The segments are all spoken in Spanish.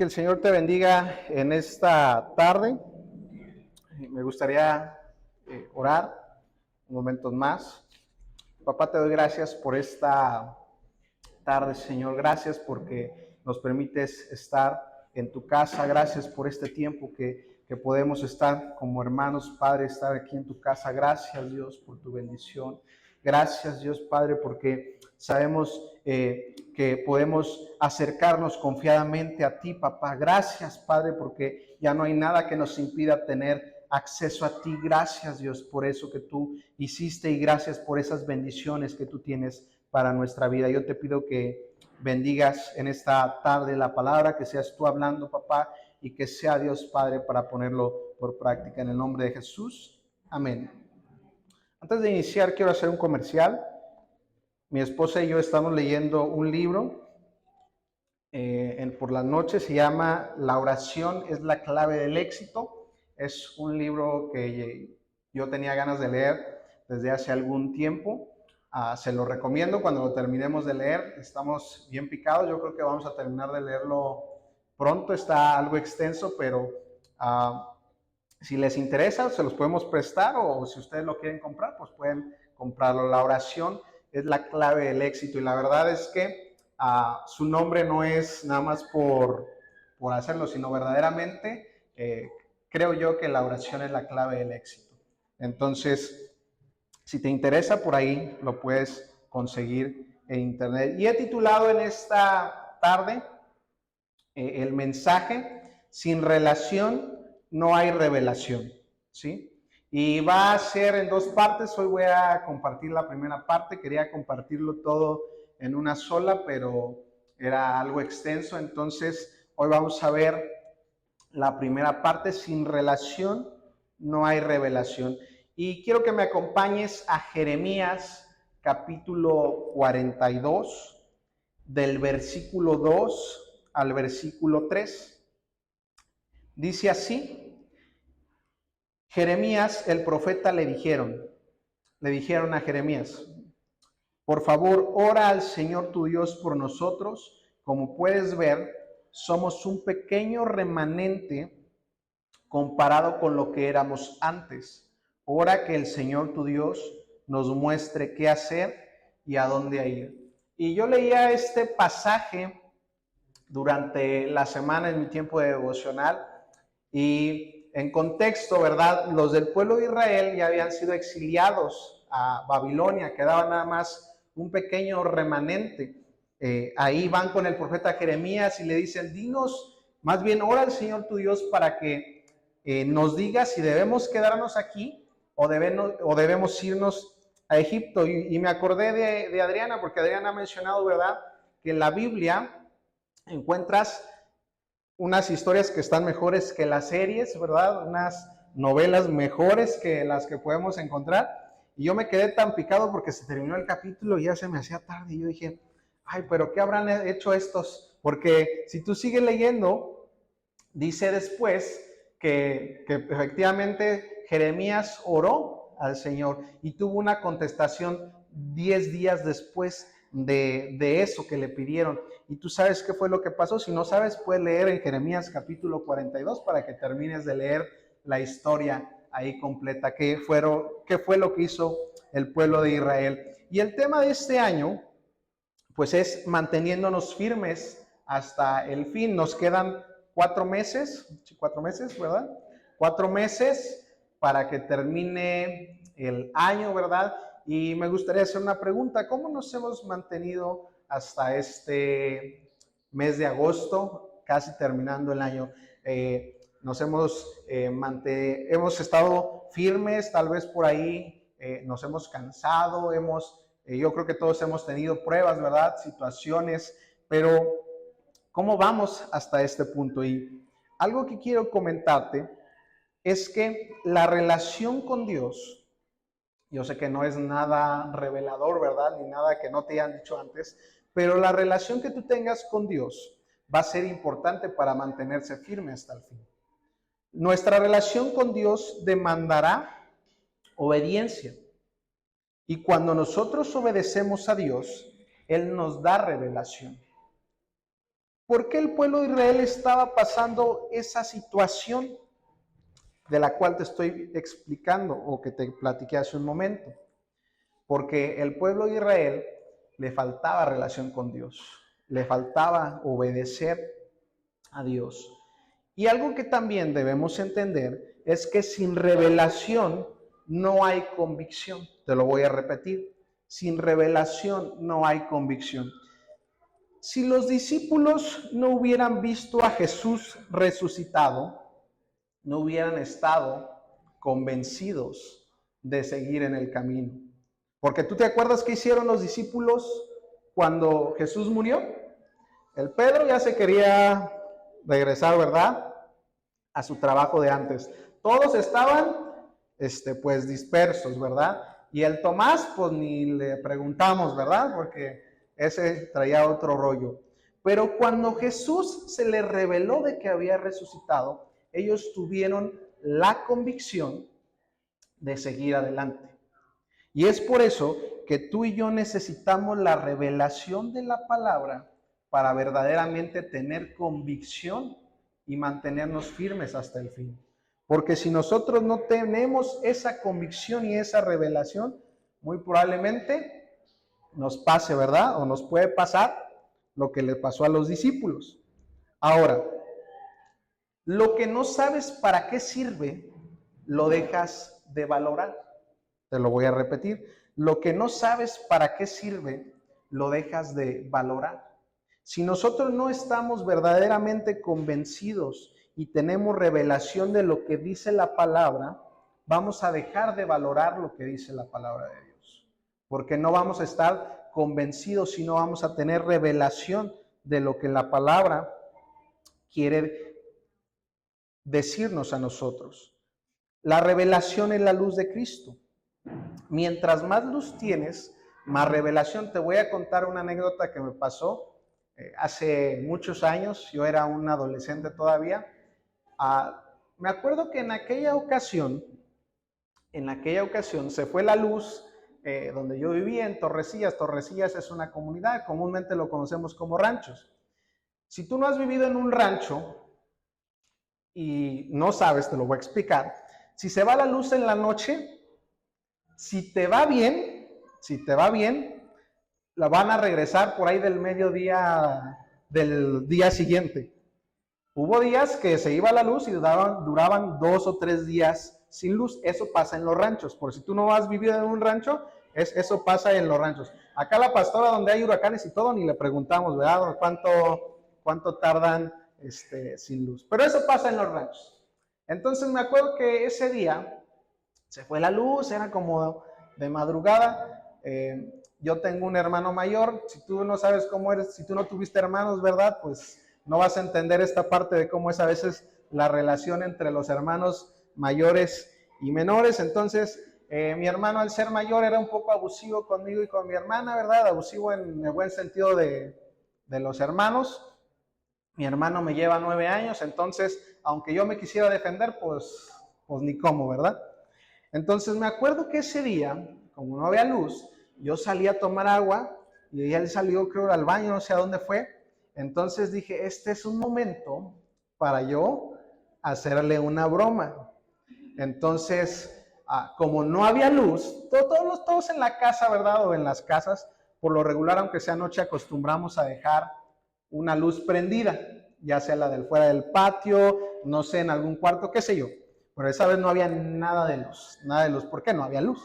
que el Señor te bendiga en esta tarde. Me gustaría orar un momento más. Papá, te doy gracias por esta tarde, Señor. Gracias porque nos permites estar en tu casa. Gracias por este tiempo que podemos estar como hermanos, Padre, estar aquí en tu casa. Gracias, Dios, por tu bendición. Gracias, Dios Padre, porque sabemos que podemos acercarnos confiadamente a ti, papá. Gracias, Padre, porque ya no hay nada que nos impida tener acceso a ti. Gracias, Dios, por eso que tú hiciste y gracias por esas bendiciones que tú tienes para nuestra vida. Yo te pido que bendigas en esta tarde la palabra, que seas tú hablando, papá, y que sea Dios Padre para ponerlo por práctica en el nombre de Jesús. Amén. Antes de iniciar, quiero hacer un comercial. Mi esposa y yo estamos leyendo un libro por las noches, se llama La oración es la clave del éxito. Es un libro que yo tenía ganas de leer desde hace algún tiempo. Se lo recomiendo cuando lo terminemos de leer. Estamos bien picados, yo creo que vamos a terminar de leerlo pronto. Está algo extenso, pero si les interesa, se los podemos prestar o si ustedes lo quieren comprar, pues pueden comprarlo. La oración es la clave del éxito y la verdad es que su nombre no es nada más por hacerlo, sino verdaderamente creo yo que la oración es la clave del éxito. Entonces, si te interesa, por ahí lo puedes conseguir en internet. Y he titulado en esta tarde el mensaje: sin relación no hay revelación, ¿sí? Y va a ser en dos partes. Hoy voy a compartir la primera parte. Quería compartirlo todo en una sola, pero era algo extenso. Entonces, hoy vamos a ver la primera parte: sin relación no hay revelación. Y quiero que me acompañes a Jeremías capítulo 42, del versículo 2 al versículo 3. Dice así: Jeremías, el profeta, le dijeron a Jeremías: por favor, ora al Señor tu Dios por nosotros. Como puedes ver, somos un pequeño remanente comparado con lo que éramos antes. Ora que el Señor tu Dios nos muestre qué hacer y a dónde ir. Y yo leía este pasaje durante la semana en mi tiempo de devocional y en contexto, ¿verdad? Los del pueblo de Israel ya habían sido exiliados a Babilonia, quedaba nada más un pequeño remanente. Ahí van con el profeta Jeremías y le dicen: dinos, más bien ora al Señor tu Dios para que nos diga si debemos quedarnos aquí o debemos irnos a Egipto. Y me acordé de Adriana, porque Adriana ha mencionado, ¿verdad?, que en la Biblia encuentras unas historias que están mejores que las series, ¿verdad? Unas novelas mejores que las que podemos encontrar. Y yo me quedé tan picado porque se terminó el capítulo y ya se me hacía tarde. Y yo dije: ay, pero ¿qué habrán hecho estos? Porque si tú sigues leyendo, dice después que efectivamente Jeremías oró al Señor y tuvo una contestación 10 días después de eso que le pidieron. Y tú sabes qué fue lo que pasó. Si no sabes, puedes leer en Jeremías capítulo 42 para que termines de leer la historia ahí completa, qué fue lo que hizo el pueblo de Israel. Y el tema de este año, pues, es manteniéndonos firmes hasta el fin. Nos quedan 4 meses, ¿verdad? 4 meses para que termine el año, ¿verdad? Y me gustaría hacer una pregunta: ¿cómo nos hemos mantenido hasta este mes de agosto, casi terminando el año? Nos hemos estado firmes, tal vez por ahí nos hemos cansado, yo creo que todos hemos tenido pruebas, ¿verdad? Situaciones, pero ¿cómo vamos hasta este punto? Y algo que quiero comentarte es que la relación con Dios, yo sé que no es nada revelador, ¿verdad? Ni nada que no te hayan dicho antes, pero la relación que tú tengas con Dios va a ser importante para mantenerse firme hasta el fin. Nuestra relación con Dios demandará obediencia. Y cuando nosotros obedecemos a Dios, Él nos da revelación. ¿Por qué el pueblo de Israel estaba pasando esa situación de la cual te estoy explicando o que te platiqué hace un momento? Porque el pueblo de Israel le faltaba relación con Dios, le faltaba obedecer a Dios. Y algo que también debemos entender es que sin revelación no hay convicción. Te lo voy a repetir. Sin revelación no hay convicción. Si los discípulos no hubieran visto a Jesús resucitado, no hubieran estado convencidos de seguir en el camino. Porque tú te acuerdas qué hicieron los discípulos cuando Jesús murió. El Pedro ya se quería regresar, ¿verdad?, a su trabajo de antes. Todos estaban, pues, dispersos, ¿verdad? Y el Tomás, pues, ni le preguntamos, ¿verdad? Porque ese traía otro rollo. Pero cuando Jesús se les reveló de que había resucitado, ellos tuvieron la convicción de seguir adelante. Y es por eso que tú y yo necesitamos la revelación de la palabra para verdaderamente tener convicción y mantenernos firmes hasta el fin. Porque si nosotros no tenemos esa convicción y esa revelación, muy probablemente nos pase, ¿verdad? O nos puede pasar lo que le pasó a los discípulos. Ahora, lo que no sabes para qué sirve, lo dejas de valorar. Te lo voy a repetir. Lo que no sabes para qué sirve, lo dejas de valorar. Si nosotros no estamos verdaderamente convencidos y tenemos revelación de lo que dice la palabra, vamos a dejar de valorar lo que dice la palabra de Dios. Porque no vamos a estar convencidos, sino vamos a tener revelación de lo que la palabra quiere decirnos a nosotros. La revelación es la luz de Cristo. Mientras más luz tienes, más revelación. Te voy a contar una anécdota que me pasó hace muchos años. Yo era un adolescente todavía. Me acuerdo que en aquella ocasión se fue la luz donde yo vivía, en Torrecillas. Torrecillas es una comunidad, comúnmente lo conocemos como ranchos. Si tú no has vivido en un rancho y no sabes, te lo voy a explicar. Si se va la luz en la noche, si te va bien, la van a regresar por ahí del mediodía del día siguiente. Hubo días que se iba la luz y duraban 2 o 3 días sin luz. Eso pasa en los ranchos. Por si tú no has vivido en un rancho, eso pasa en los ranchos. Acá la pastora, donde hay huracanes y todo, ni le preguntamos, ¿verdad? ¿Cuánto tardan sin luz? Pero eso pasa en los ranchos. Entonces me acuerdo que ese día se fue la luz, era como de madrugada. Yo tengo un hermano mayor. Si tú no sabes cómo eres, si tú no tuviste hermanos, ¿verdad? Pues no vas a entender esta parte de cómo es a veces la relación entre los hermanos mayores y menores. Entonces, mi hermano, al ser mayor, era un poco abusivo conmigo y con mi hermana, ¿verdad? Abusivo en el buen sentido de los hermanos. Mi hermano me lleva 9 años, entonces, aunque yo me quisiera defender, pues ni cómo, ¿verdad? Entonces me acuerdo que ese día, como no había luz, yo salí a tomar agua y él salió, creo, al baño, no sé a dónde fue. Entonces dije, este es un momento para yo hacerle una broma. Entonces, como no había luz, todos en la casa, ¿verdad? O en las casas, por lo regular, aunque sea noche, acostumbramos a dejar una luz prendida, ya sea la del fuera del patio, no sé, en algún cuarto, qué sé yo. Pero esa vez no había nada de luz. ¿Por qué? No había luz.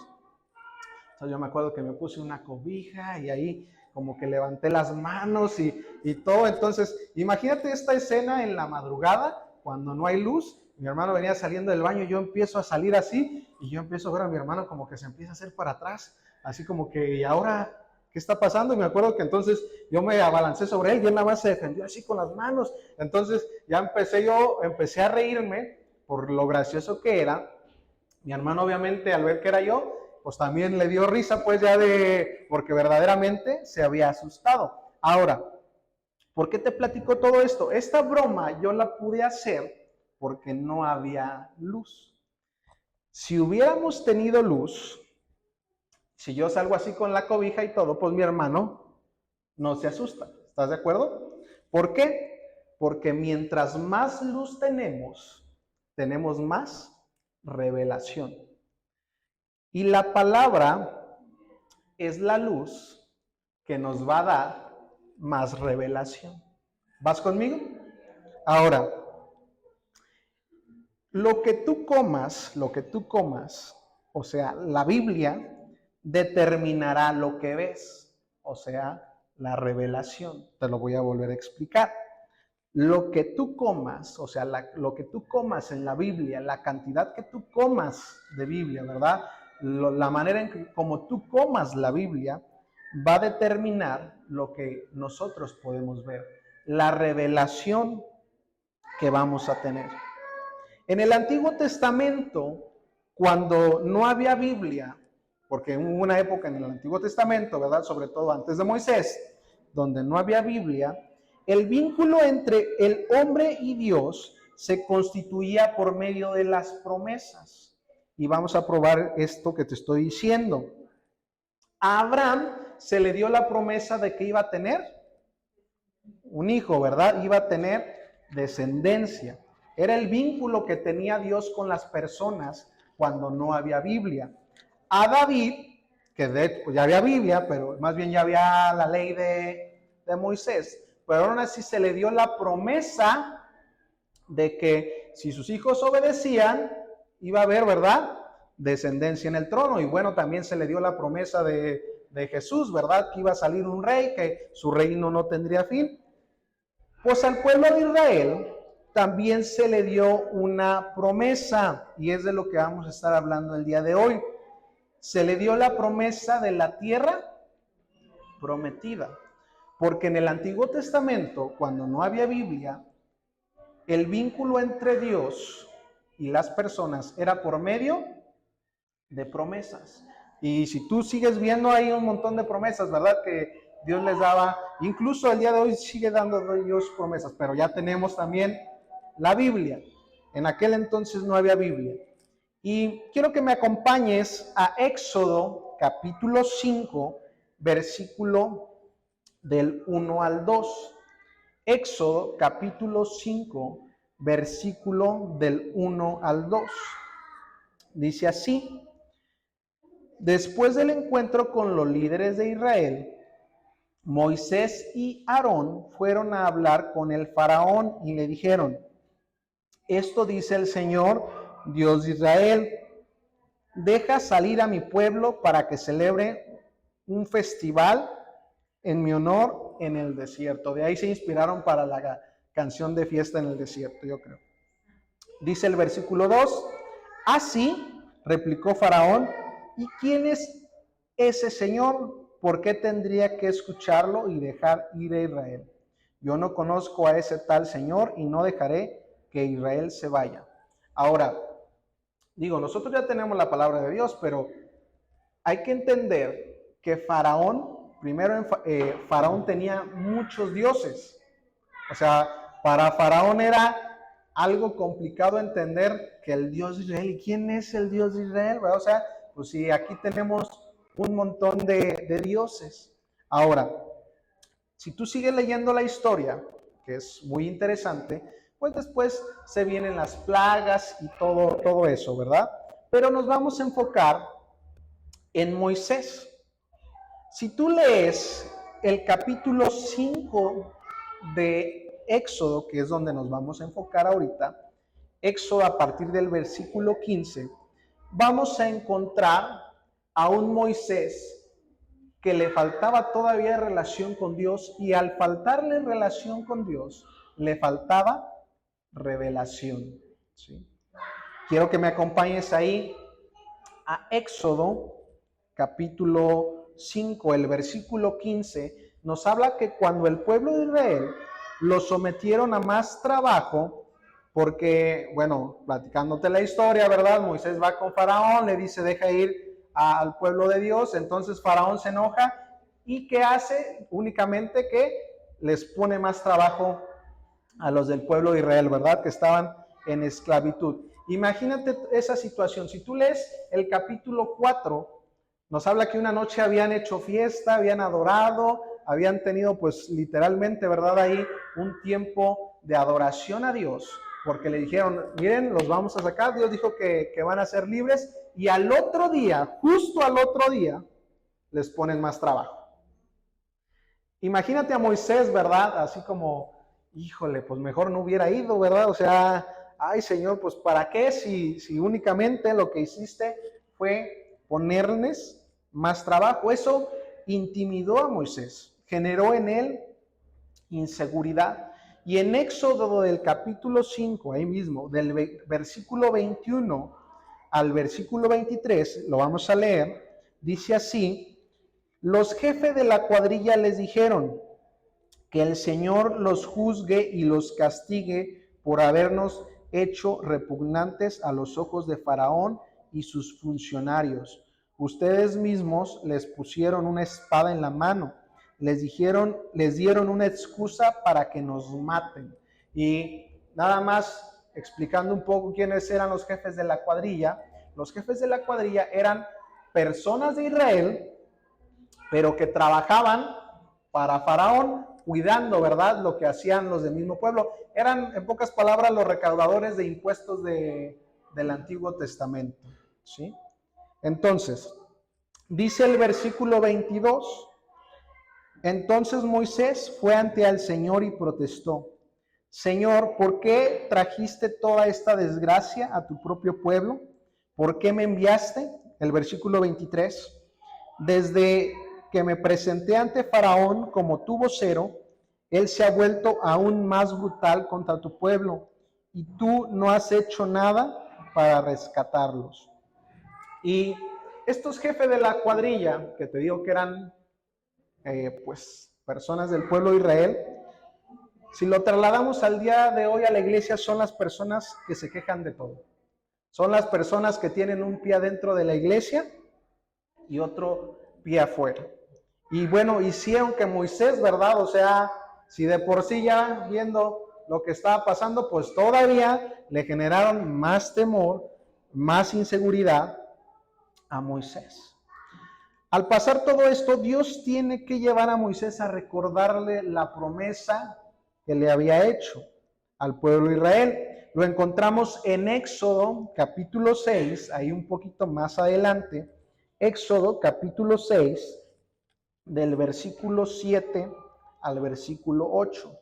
Entonces yo me acuerdo que me puse una cobija y ahí como que levanté las manos y todo. Entonces, imagínate esta escena en la madrugada, cuando no hay luz. Mi hermano venía saliendo del baño, yo empiezo a salir así y yo empiezo a ver a mi hermano como que se empieza a hacer para atrás, así como que, ¿y ahora qué está pasando? Y me acuerdo que entonces yo me abalancé sobre él y él nada más se defendió así con las manos. Entonces ya empecé a reírme por lo gracioso que era. Mi hermano, obviamente, al ver que era yo, pues también le dio risa, pues porque verdaderamente se había asustado. Ahora, ¿por qué te platico todo esto? Esta broma yo la pude hacer porque no había luz. Si hubiéramos tenido luz, si yo salgo así con la cobija y todo, pues mi hermano no se asusta. ¿Estás de acuerdo? ¿Por qué? porque mientras más luz tenemos más revelación. Y la palabra es la luz que nos va a dar más revelación. ¿Vas conmigo? Ahora, lo que tú comas, o sea, la Biblia determinará lo que ves, o sea, la revelación. Te lo voy a volver a explicar. Lo que tú comas, o sea, lo que tú comas en la Biblia, la cantidad que tú comas de Biblia, ¿verdad? La manera en que como tú comas la Biblia va a determinar lo que nosotros podemos ver, la revelación que vamos a tener. En el Antiguo Testamento, cuando no había Biblia, porque hubo una época en el Antiguo Testamento, ¿verdad? Sobre todo antes de Moisés, donde no había Biblia, el vínculo entre el hombre y Dios se constituía por medio de las promesas. Y vamos a probar esto que te estoy diciendo. A Abraham se le dio la promesa de que iba a tener un hijo, ¿verdad? Iba a tener descendencia. Era el vínculo que tenía Dios con las personas cuando no había Biblia. A David, que ya había Biblia, pero más bien ya había la ley de Moisés, pero aún así se le dio la promesa de que si sus hijos obedecían, iba a haber, ¿verdad?, descendencia en el trono. Y bueno, también se le dio la promesa de Jesús, ¿verdad?, que iba a salir un rey, que su reino no tendría fin. Pues al pueblo de Israel también se le dio una promesa, y es de lo que vamos a estar hablando el día de hoy. Se le dio la promesa de la tierra prometida, porque en el Antiguo Testamento, cuando no había Biblia, el vínculo entre Dios y las personas era por medio de promesas. Y si tú sigues viendo, hay un montón de promesas, ¿verdad?, que Dios les daba. Incluso el día de hoy sigue dando Dios promesas, pero ya tenemos también la Biblia. En aquel entonces no había Biblia. Y quiero que me acompañes a Éxodo capítulo 5, versículo del 1 al 2. Éxodo capítulo 5, versículo del 1 al 2. Dice así: después del encuentro con los líderes de Israel, Moisés y Aarón fueron a hablar con el faraón y le dijeron: esto dice el Señor, Dios de Israel: deja salir a mi pueblo para que celebre un festival en mi honor en el desierto. De ahí se inspiraron para la canción de fiesta en el desierto, yo creo. Dice el versículo 2: así replicó Faraón: ¿y quién es ese Señor? ¿Por qué tendría que escucharlo y dejar ir a Israel? Yo no conozco a ese tal Señor y no dejaré que Israel se vaya. Ahora, digo, nosotros ya tenemos la palabra de Dios, pero hay que entender que Faraón, Faraón tenía muchos dioses. O sea, para Faraón era algo complicado entender que el Dios de Israel, ¿y quién es el Dios de Israel? ¿Verdad? O sea, pues si aquí tenemos un montón de dioses. Ahora, si tú sigues leyendo la historia, que es muy interesante, pues después se vienen las plagas y todo eso, ¿verdad? Pero nos vamos a enfocar en Moisés. Si tú lees el capítulo 5 de Éxodo, que es donde nos vamos a enfocar ahorita, Éxodo a partir del versículo 15, vamos a encontrar a un Moisés que le faltaba todavía relación con Dios, y al faltarle relación con Dios, le faltaba revelación. ¿Sí? Quiero que me acompañes ahí a Éxodo capítulo 5, el versículo 15, nos habla que cuando el pueblo de Israel lo sometieron a más trabajo, porque, bueno, platicándote la historia, ¿verdad? Moisés va con Faraón, le dice: deja ir al pueblo de Dios. Entonces Faraón se enoja, ¿y qué hace? Únicamente que les pone más trabajo a los del pueblo de Israel, ¿verdad?, que estaban en esclavitud. Imagínate esa situación. Si tú lees el capítulo 4, nos habla que una noche habían hecho fiesta, habían adorado, habían tenido pues literalmente, ¿verdad?, ahí un tiempo de adoración a Dios, porque le dijeron, miren, los vamos a sacar, Dios dijo que van a ser libres, y al otro día, justo al otro día, les ponen más trabajo. Imagínate a Moisés, ¿verdad? Así como, híjole, pues mejor no hubiera ido, ¿verdad? O sea, ay Señor, pues ¿para qué si únicamente lo que hiciste fue ponerles más trabajo? Eso intimidó a Moisés, generó en él inseguridad. Y en Éxodo del capítulo 5, ahí mismo, del versículo 21 al versículo 23, lo vamos a leer, dice así: los jefes de la cuadrilla les dijeron, que el Señor los juzgue y los castigue por habernos hecho repugnantes a los ojos de Faraón y sus funcionarios. Ustedes mismos les pusieron una espada en la mano, les dieron una excusa para que nos maten. Y nada más explicando un poco quiénes eran los jefes de la cuadrilla. Los jefes de la cuadrilla eran personas de Israel, pero que trabajaban para Faraón, cuidando, ¿verdad?, lo que hacían los del mismo pueblo. Eran, en pocas palabras, los recaudadores de impuestos del Antiguo Testamento, ¿sí? Entonces, dice el versículo 22, entonces Moisés fue ante el Señor y protestó, Señor, ¿por qué trajiste toda esta desgracia a tu propio pueblo? ¿Por qué me enviaste? El versículo 23, desde que me presenté ante Faraón como tu vocero, él se ha vuelto aún más brutal contra tu pueblo y tú no has hecho nada para rescatarlos. Y estos jefes de la cuadrilla, que te digo que eran pues personas del pueblo de Israel, si lo trasladamos al día de hoy a la iglesia, son las personas que se quejan de todo. Son las personas que tienen un pie dentro de la iglesia y otro pie afuera. Y bueno, hicieron que Moisés, ¿verdad? O sea, si de por sí ya viendo lo que estaba pasando, pues todavía le generaron más temor, más inseguridad a Moisés. Al pasar todo esto, Dios tiene que llevar a Moisés a recordarle la promesa que le había hecho al pueblo de Israel. Lo encontramos en Éxodo capítulo 6, ahí un poquito más adelante. Éxodo capítulo 6, del versículo 7 al versículo 8.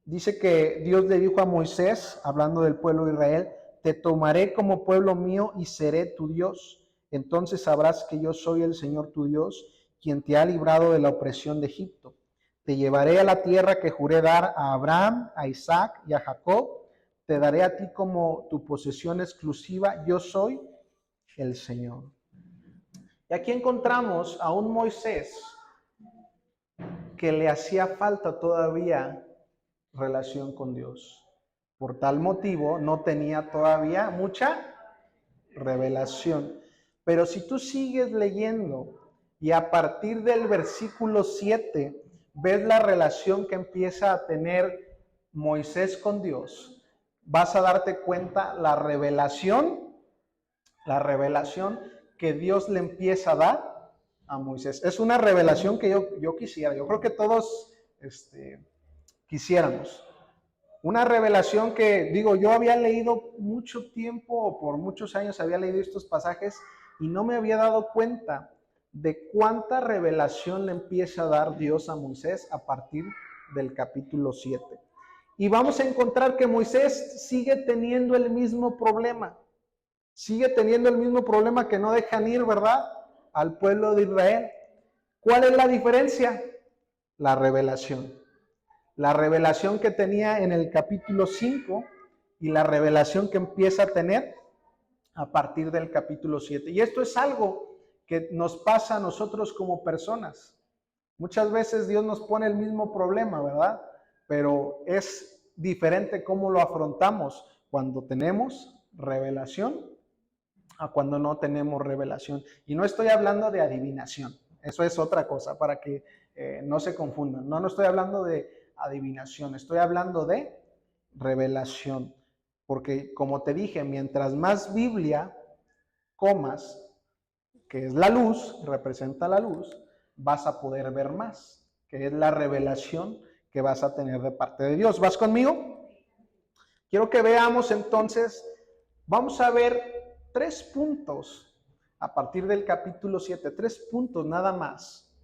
Dice que Dios le dijo a Moisés, hablando del pueblo de Israel, te tomaré como pueblo mío y seré tu Dios. Entonces sabrás que yo soy el Señor tu Dios, quien te ha librado de la opresión de Egipto. Te llevaré a la tierra que juré dar a Abraham, a Isaac y a Jacob. Te daré a ti como tu posesión exclusiva. Yo soy el Señor. Y aquí encontramos a un Moisés que le hacía falta todavía relación con Dios. Por tal motivo no tenía todavía mucha revelación. Pero si tú sigues leyendo y a partir del versículo 7 ves la relación que empieza a tener Moisés con Dios, vas a darte cuenta la revelación que Dios le empieza a dar a Moisés. Es una revelación que yo quisiera, yo creo que todos quisiéramos. Una revelación que, digo, yo había leído mucho tiempo, por muchos años había leído estos pasajes y no me había dado cuenta de cuánta revelación le empieza a dar Dios a Moisés a partir del capítulo 7. Y vamos a encontrar que Moisés sigue teniendo el mismo problema. Sigue teniendo el mismo problema que no dejan ir, ¿verdad?, al pueblo de Israel. ¿Cuál es la diferencia? La revelación. La revelación que tenía en el capítulo 5 y la revelación que empieza a tener a partir del capítulo 7. Y esto es algo que nos pasa a nosotros como personas. Muchas veces Dios nos pone el mismo problema, ¿verdad? Pero es diferente cómo lo afrontamos cuando tenemos revelación a cuando no tenemos revelación. Y no estoy hablando de adivinación. Eso es otra cosa, para que no se confundan. No estoy hablando de adivinación, estoy hablando de revelación, porque como te dije, mientras más Biblia comas, que es la luz, representa la luz, vas a poder ver más, que es la revelación que vas a tener de parte de Dios. ¿Vas conmigo? Quiero que veamos entonces, vamos a ver 3 puntos a partir del capítulo 7, 3 puntos nada más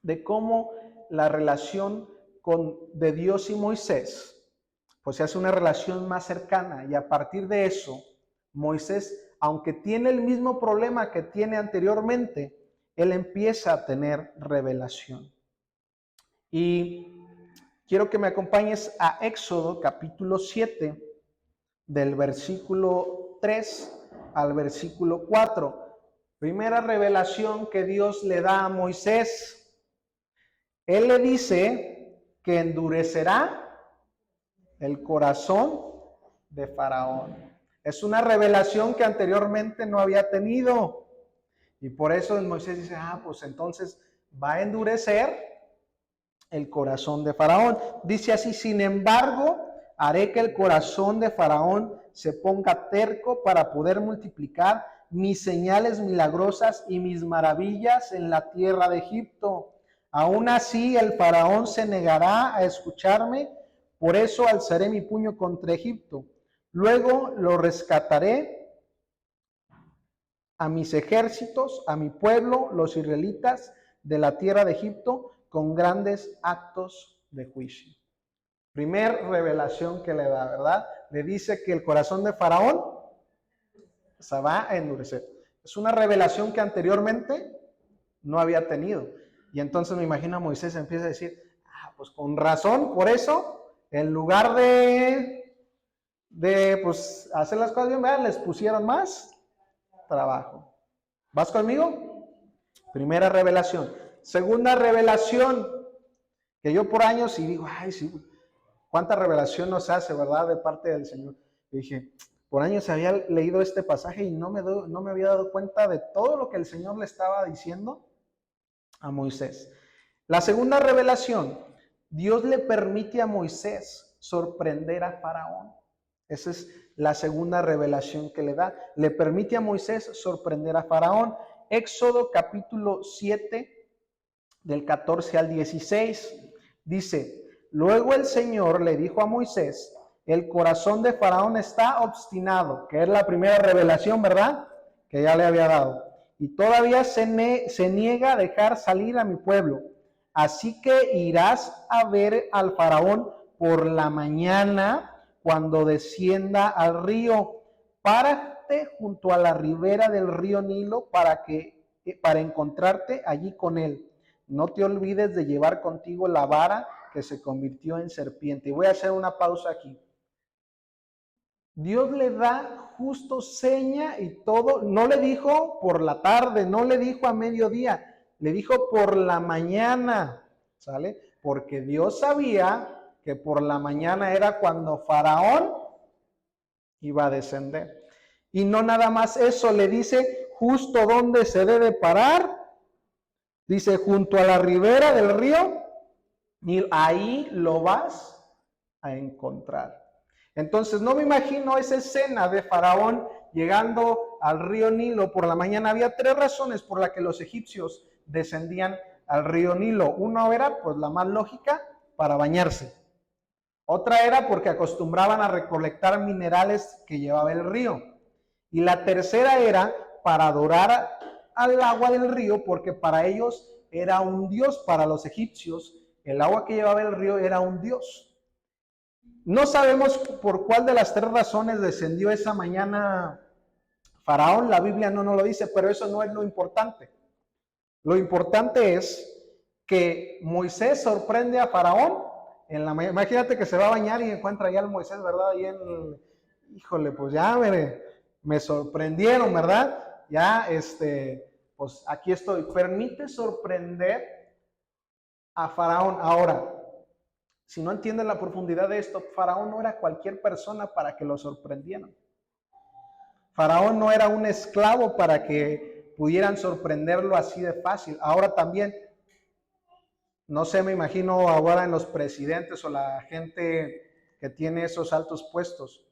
de cómo la relación de Dios y Moisés pues se hace una relación más cercana, y a partir de eso Moisés, aunque tiene el mismo problema que tiene anteriormente, él empieza a tener revelación. Y quiero que me acompañes a Éxodo capítulo 7, del versículo 3 al versículo 4. Primera revelación que Dios le da a Moisés. Él le dice que endurecerá el corazón de Faraón. Es una revelación que anteriormente no había tenido. Y por eso Moisés dice, pues entonces va a endurecer el corazón de Faraón. Dice así: sin embargo, haré que el corazón de Faraón se ponga terco para poder multiplicar mis señales milagrosas y mis maravillas en la tierra de Egipto. Aún así, el Faraón se negará a escucharme. Por eso alzaré mi puño contra Egipto. Luego lo rescataré a mis ejércitos, a mi pueblo, los israelitas, de la tierra de Egipto, con grandes actos de juicio. Primer revelación que le da, ¿verdad? Le dice que el corazón de Faraón se va a endurecer. Es una revelación que anteriormente no había tenido. Y entonces me imagino a Moisés empieza a decir, pues con razón, por eso, en lugar de pues hacer las cosas bien, les pusieron más trabajo. ¿Vas conmigo? Primera revelación. Segunda revelación, que yo por años y digo, sí, cuánta revelación nos hace, ¿verdad? De parte del Señor. Y dije, por años había leído este pasaje y no me había dado cuenta de todo lo que el Señor le estaba diciendo a Moisés. La segunda revelación, Dios le permite a Moisés sorprender a Faraón. Esa es la segunda revelación que le da. Le permite a Moisés sorprender a Faraón. Éxodo capítulo 7, del 14 al 16, dice, luego el Señor le dijo a Moisés, el corazón de Faraón está obstinado, que es la primera revelación, ¿verdad? Que ya le había dado. Y todavía se niega a dejar salir a mi pueblo. Así que irás a ver al Faraón por la mañana cuando descienda al río. Párate junto a la ribera del río Nilo para encontrarte allí con él. No te olvides de llevar contigo la vara que se convirtió en serpiente. Y voy a hacer una pausa aquí. Dios le da justo seña y todo. No le dijo por la tarde, no le dijo a mediodía, le dijo por la mañana, ¿sale? Porque Dios sabía que por la mañana era cuando Faraón iba a descender. Y no nada más eso, le dice justo dónde se debe parar. Dice, junto a la ribera del río, y ahí lo vas a encontrar. Entonces, no me imagino esa escena de Faraón llegando al río Nilo por la mañana. Había 3 razones por las que los egipcios descendían al río Nilo. Una era, pues la más lógica, para bañarse. Otra era porque acostumbraban a recolectar minerales que llevaba el río. Y la tercera era para adorar al agua del río, porque para ellos era un dios. Para los egipcios, el agua que llevaba el río era un dios. No sabemos por cuál de las 3 razones descendió esa mañana Faraón. La Biblia no nos lo dice, pero eso no es lo importante. Lo importante es que Moisés sorprende a Faraón en la mañana. Imagínate que se va a bañar y encuentra ya al Moisés, ¿verdad? Ahí híjole, pues ya me sorprendieron, ¿verdad? Ya, pues aquí estoy. Permite sorprender a Faraón. Ahora, si no entienden la profundidad de esto, Faraón no era cualquier persona para que lo sorprendieran. Faraón no era un esclavo para que pudieran sorprenderlo así de fácil. Ahora también, no sé, me imagino ahora en los presidentes o la gente que tiene esos altos puestos.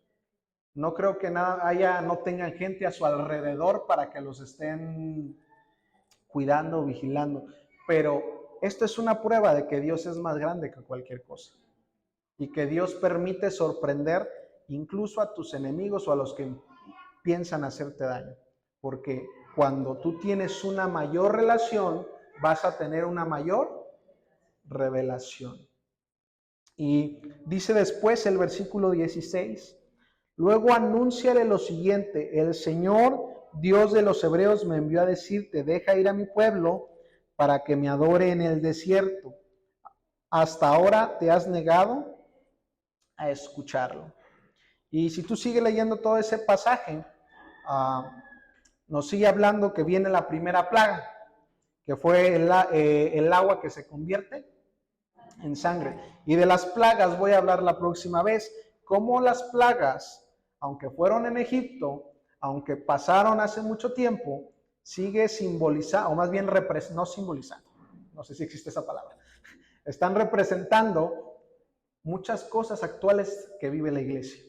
No creo que no tengan gente a su alrededor para que los estén cuidando, vigilando. Pero esto es una prueba de que Dios es más grande que cualquier cosa y que Dios permite sorprender incluso a tus enemigos o a los que piensan hacerte daño. Porque cuando tú tienes una mayor relación, vas a tener una mayor revelación. Y dice después el versículo 16, luego anúnciale lo siguiente, el Señor, Dios de los hebreos, me envió a decirte, deja ir a mi pueblo para que me adore en el desierto. Hasta ahora te has negado a escucharlo. Y si tú sigues leyendo todo ese pasaje, nos sigue hablando que viene la primera plaga, que fue el agua que se convierte en sangre. Y de las plagas voy a hablar la próxima vez. Cómo las plagas, aunque fueron en Egipto, aunque pasaron hace mucho tiempo, sigue simbolizando, o más bien no simbolizando, no sé si existe esa palabra, están representando muchas cosas actuales que vive la iglesia.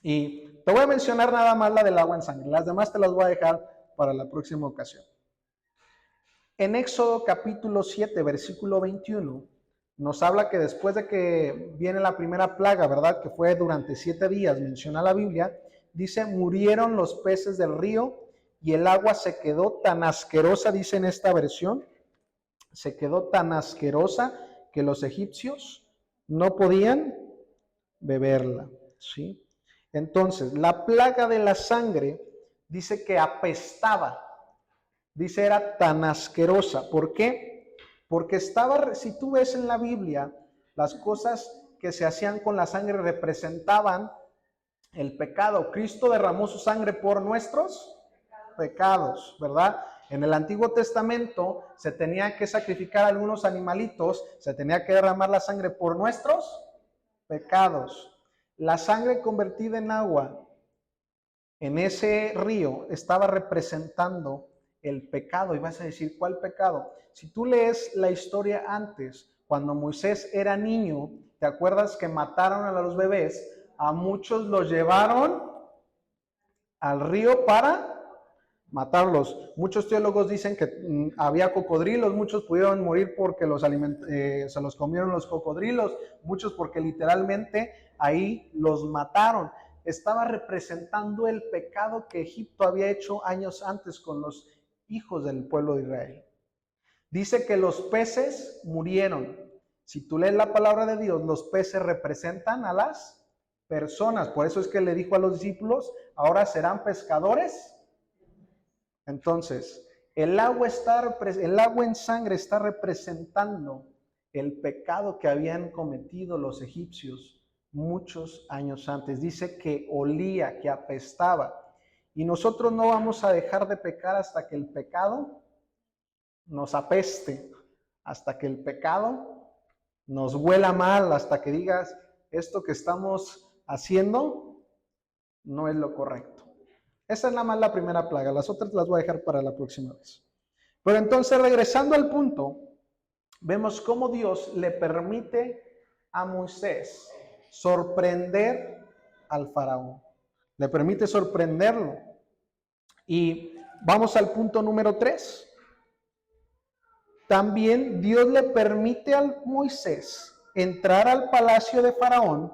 Y te voy a mencionar nada más la del agua en sangre, las demás te las voy a dejar para la próxima ocasión. En Éxodo capítulo 7, versículo 21, nos habla que después de que viene la primera plaga, ¿verdad? Que fue durante 7 días, menciona la Biblia, dice, murieron los peces del río y el agua se quedó tan asquerosa, dice en esta versión, se quedó tan asquerosa que los egipcios no podían beberla, ¿sí? Entonces, la plaga de la sangre dice que apestaba, dice era tan asquerosa. ¿Por qué? Porque estaba, si tú ves en la Biblia, las cosas que se hacían con la sangre representaban el pecado. Cristo derramó su sangre por nuestros pecados, ¿verdad? En el Antiguo Testamento se tenía que sacrificar algunos animalitos, se tenía que derramar la sangre por nuestros pecados. La sangre convertida en agua en ese río estaba representando el pecado. Y vas a decir, ¿cuál pecado? Si tú lees la historia antes, cuando Moisés era niño, ¿te acuerdas que mataron a los bebés? A muchos los llevaron al río para matarlos. Muchos teólogos dicen que había cocodrilos, muchos pudieron morir porque se los comieron los cocodrilos, muchos porque literalmente ahí los mataron. Estaba representando el pecado que Egipto había hecho años antes con los hijos del pueblo de Israel. Dice que los peces murieron. Si tú lees la palabra de Dios, los peces representan a las personas. Por eso es que le dijo a los discípulos, ahora serán pescadores. Entonces, el agua en sangre está representando el pecado que habían cometido los egipcios muchos años antes. Dice que olía, que apestaba. Y nosotros no vamos a dejar de pecar hasta que el pecado nos apeste, hasta que el pecado nos huela mal, hasta que digas, esto que estamos haciendo no es lo correcto. Esa es nada más la primera plaga, las otras las voy a dejar para la próxima vez. Pero entonces, regresando al punto, vemos cómo Dios le permite a Moisés sorprender al faraón. Le permite sorprenderlo. Y vamos al punto número 3. También Dios le permite a Moisés entrar al palacio de Faraón,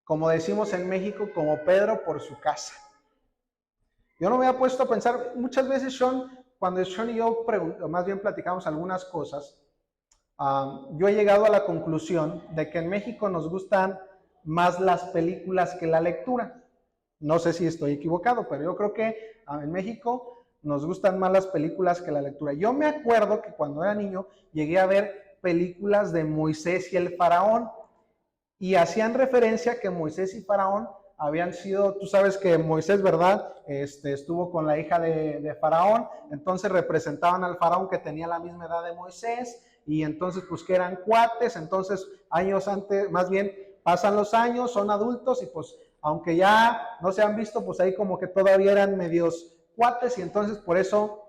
como decimos en México, como Pedro por su casa. Yo no me había puesto a pensar, muchas veces cuando Sean y yo más bien platicamos algunas cosas, yo he llegado a la conclusión de que en México nos gustan más las películas que la lectura. No sé si estoy equivocado, pero yo creo que en México nos gustan más las películas que la lectura. Yo me acuerdo que cuando era niño llegué a ver películas de Moisés y el faraón y hacían referencia que Moisés y faraón habían sido, tú sabes que Moisés, ¿verdad? Estuvo con la hija de faraón, entonces representaban al faraón que tenía la misma edad de Moisés y entonces pues que eran cuates, entonces años antes, más bien pasan los años, son adultos y pues aunque ya no se han visto, pues ahí como que todavía eran medios cuates y entonces por eso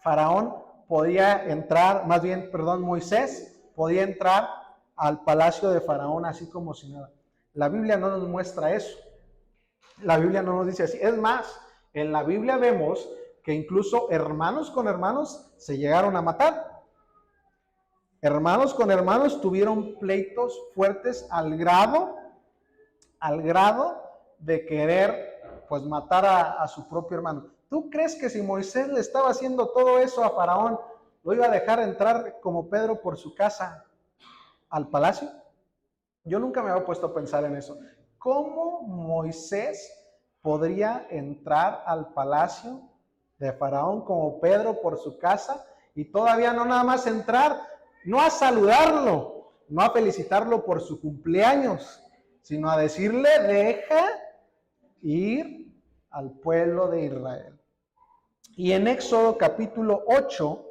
faraón podía entrar, Moisés podía entrar al palacio de faraón así como si nada. La Biblia no nos muestra eso. La Biblia no nos dice así. Es más, en la Biblia vemos que incluso hermanos con hermanos se llegaron a matar. Hermanos con hermanos tuvieron pleitos fuertes al grado de querer pues matar a su propio hermano. ¿Tú crees que si Moisés le estaba haciendo todo eso a Faraón, lo iba a dejar entrar como Pedro por su casa al palacio? Yo nunca me había puesto a pensar en eso. ¿Cómo Moisés podría entrar al palacio de Faraón como Pedro por su casa y todavía no nada más entrar, no a saludarlo, no a felicitarlo por su cumpleaños, sino a decirle, deja ir al pueblo de Israel? Y en Éxodo capítulo 8,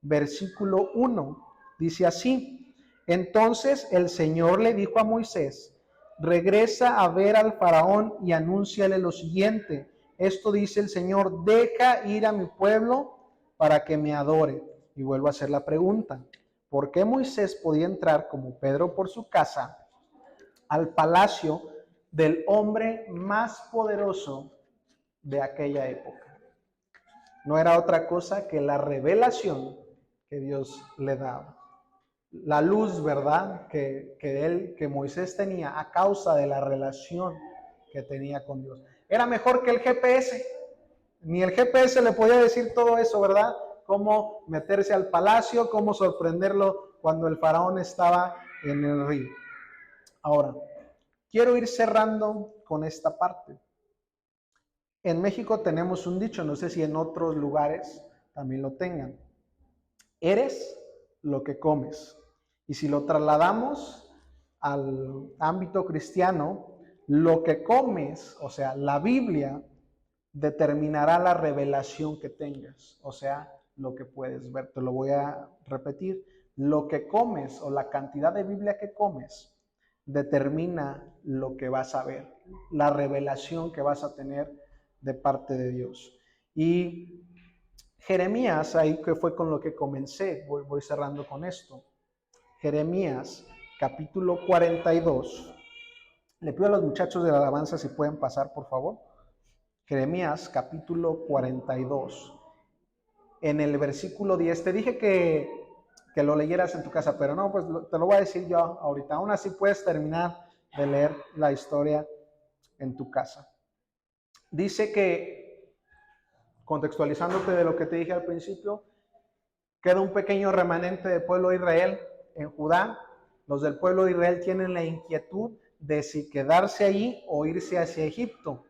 versículo 1, dice así: entonces el Señor le dijo a Moisés, regresa a ver al faraón y anúnciale lo siguiente: esto dice el Señor, deja ir a mi pueblo para que me adore. Y vuelvo a hacer la pregunta: ¿por qué Moisés podía entrar como Pedro por su casa al palacio del hombre más poderoso de aquella época? No era otra cosa que la revelación que Dios le daba. La luz, ¿verdad? Que Moisés tenía a causa de la relación que tenía con Dios. Era mejor que el GPS. Ni el GPS le podía decir todo eso, ¿verdad? Cómo meterse al palacio, cómo sorprenderlo cuando el faraón estaba en el río. Ahora, quiero ir cerrando con esta parte. En México tenemos un dicho, no sé si en otros lugares también lo tengan. Eres lo que comes. Y si lo trasladamos al ámbito cristiano, lo que comes, o sea, la Biblia, determinará la revelación que tengas, o sea, lo que puedes ver. Te lo voy a repetir. Lo que comes o la cantidad de Biblia que comes determina lo que vas a ver, la revelación que vas a tener de parte de Dios. Y Jeremías, ahí que fue con lo que comencé, voy cerrando con esto. Jeremías, capítulo 42. Le pido a los muchachos de la alabanza si pueden pasar, por favor. Jeremías, capítulo 42. En el versículo 10, te dije que lo leyeras en tu casa, pero no, pues te lo voy a decir yo ahorita. Aún así puedes terminar de leer la historia en tu casa. Dice que, contextualizándote de lo que te dije al principio, queda un pequeño remanente del pueblo de Israel en Judá. Los del pueblo de Israel tienen la inquietud de si quedarse allí o irse hacia Egipto,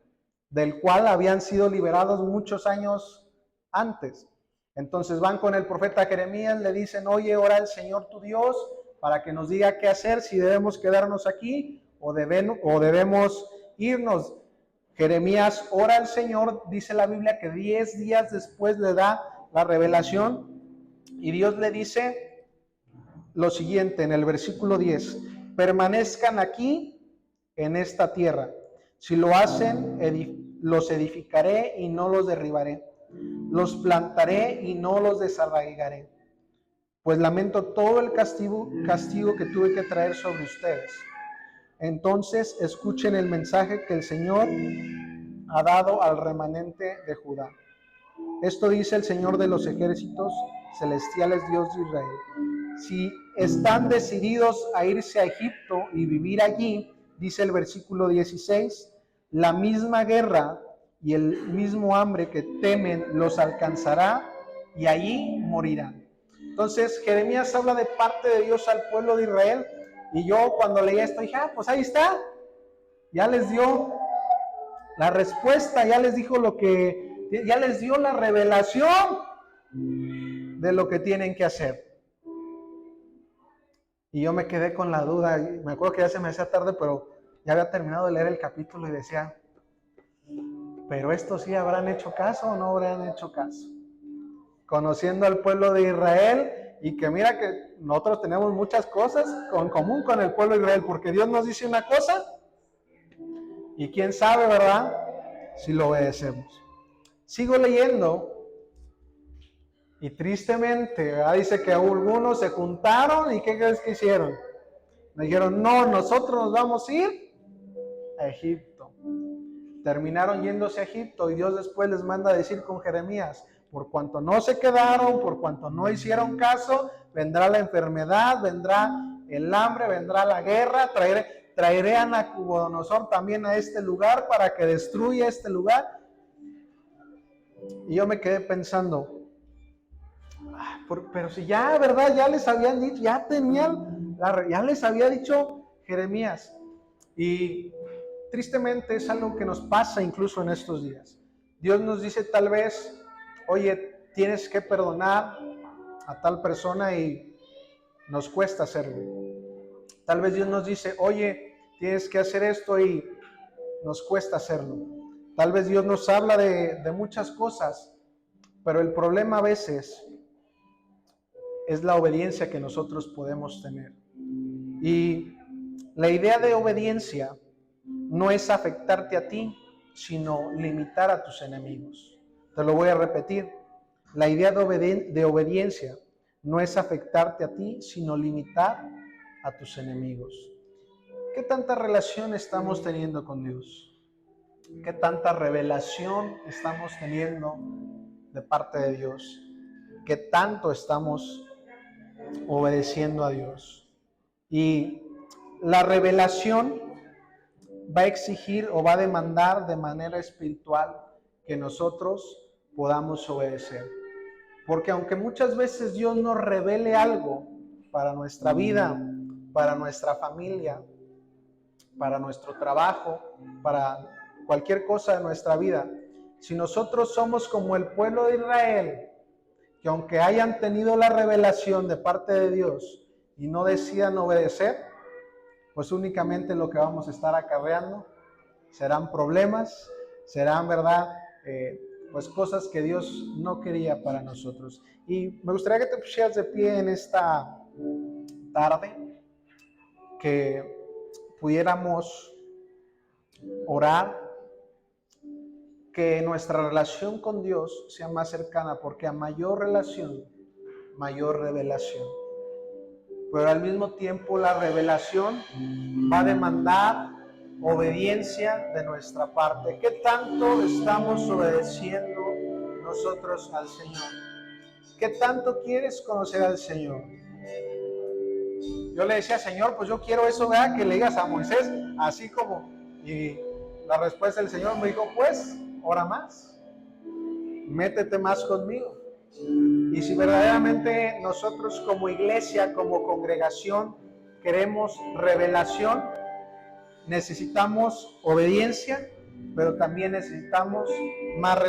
del cual habían sido liberados muchos años antes. Entonces van con el profeta Jeremías, le dicen, oye, ora al Señor tu Dios para que nos diga qué hacer, si debemos quedarnos aquí o debemos irnos. Jeremías ora al Señor, dice la Biblia que 10 días después le da la revelación y Dios le dice lo siguiente en el versículo 10, permanezcan aquí en esta tierra. Si lo hacen, los edificaré y no los derribaré. Los plantaré y no los desarraigaré. Pues lamento todo el castigo que tuve que traer sobre ustedes. Entonces escuchen el mensaje que el Señor ha dado al remanente de Judá. Esto dice el Señor de los ejércitos celestiales, Dios de Israel. Si están decididos a irse a Egipto y vivir allí, dice el versículo 16, la misma guerra y el mismo hambre que temen los alcanzará y allí morirán. Entonces Jeremías habla de parte de Dios al pueblo de Israel y yo cuando leí esto dije, pues ahí está, ya les dio la respuesta, ya les dijo ya les dio la revelación de lo que tienen que hacer. Y yo me quedé con la duda, me acuerdo que ya se me hacía tarde, pero ya había terminado de leer el capítulo y decía, pero estos sí habrán hecho caso o no habrán hecho caso. Conociendo al pueblo de Israel y que mira que nosotros tenemos muchas cosas en común con el pueblo de Israel, porque Dios nos dice una cosa y quién sabe, ¿verdad? Si lo obedecemos. Sigo leyendo y tristemente, dice que algunos se juntaron y ¿qué crees que hicieron? Me dijeron, no, nosotros nos vamos a ir a Egipto. Terminaron yéndose a Egipto y Dios después les manda a decir con Jeremías, por cuanto no se quedaron, por cuanto no hicieron caso, vendrá la enfermedad, vendrá el hambre, vendrá la guerra, traeré a Nabucodonosor también a este lugar para que destruya este lugar. Y yo me quedé pensando, pero si ya, ¿verdad? Ya les habían dicho, ya les había dicho Jeremías. Y tristemente es algo que nos pasa incluso en estos días. Dios nos dice tal vez, oye, tienes que perdonar a tal persona y nos cuesta hacerlo. Tal vez Dios nos dice, oye, tienes que hacer esto y nos cuesta hacerlo. Tal vez Dios nos habla de muchas cosas, pero el problema a veces es la obediencia que nosotros podemos tener. Y la idea de obediencia no es afectarte a ti, sino limitar a tus enemigos. Te lo voy a repetir. La idea de obediencia no es afectarte a ti, sino limitar a tus enemigos. ¿Qué tanta relación estamos teniendo con Dios? ¿Qué tanta revelación estamos teniendo de parte de Dios? ¿Qué tanto estamos obedeciendo a Dios? Y la revelación va a exigir o va a demandar de manera espiritual que nosotros podamos obedecer. Porque aunque muchas veces Dios nos revele algo para nuestra vida, para nuestra familia, para nuestro trabajo, para cualquier cosa de nuestra vida, si nosotros somos como el pueblo de Israel, que aunque hayan tenido la revelación de parte de Dios y no decidan obedecer, pues únicamente lo que vamos a estar acarreando serán problemas, serán, ¿verdad? Pues cosas que Dios no quería para nosotros. Y me gustaría que te pusieras de pie en esta tarde, que pudiéramos orar, que nuestra relación con Dios sea más cercana, porque a mayor relación, mayor revelación. Pero al mismo tiempo la revelación va a demandar obediencia de nuestra parte. ¿Qué tanto estamos obedeciendo nosotros al Señor? ¿Qué tanto quieres conocer al Señor? Yo le decía, Señor, pues yo quiero eso, ¿verdad? Que le digas a Moisés, así como. Y la respuesta del Señor me dijo, pues, ora más, métete más conmigo. Y si verdaderamente nosotros como iglesia, como congregación, queremos revelación, necesitamos obediencia, pero también necesitamos más